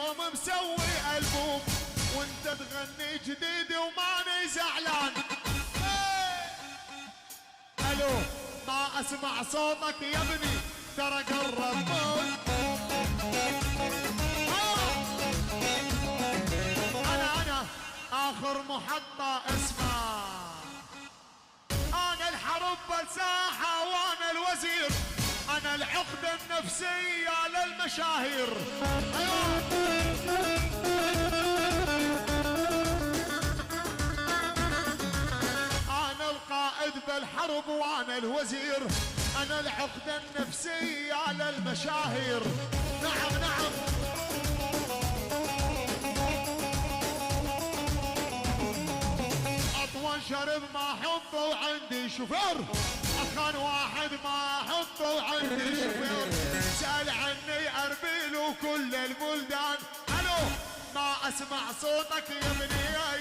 اليوم مسوي ألبوم وانت تغني جديد وماني زعلان. الو ما اسمع صوتك يا ابني ترى قرب موت. انا اخر محطة اسمع، انا الحرب بالساحة وانا الوزير، انا العقدة النفسية للمشاهير. انا القائد بالحرب وانا الوزير، انا العقدة النفسية للمشاهير. نعم نعم اطول شرب ما احطه وعندي شوفير، اخان واحد ما احطه وعندي شوفير، سأل عني اربيل وكل البلدان. الو ما اسمع صوتك يا ابني يا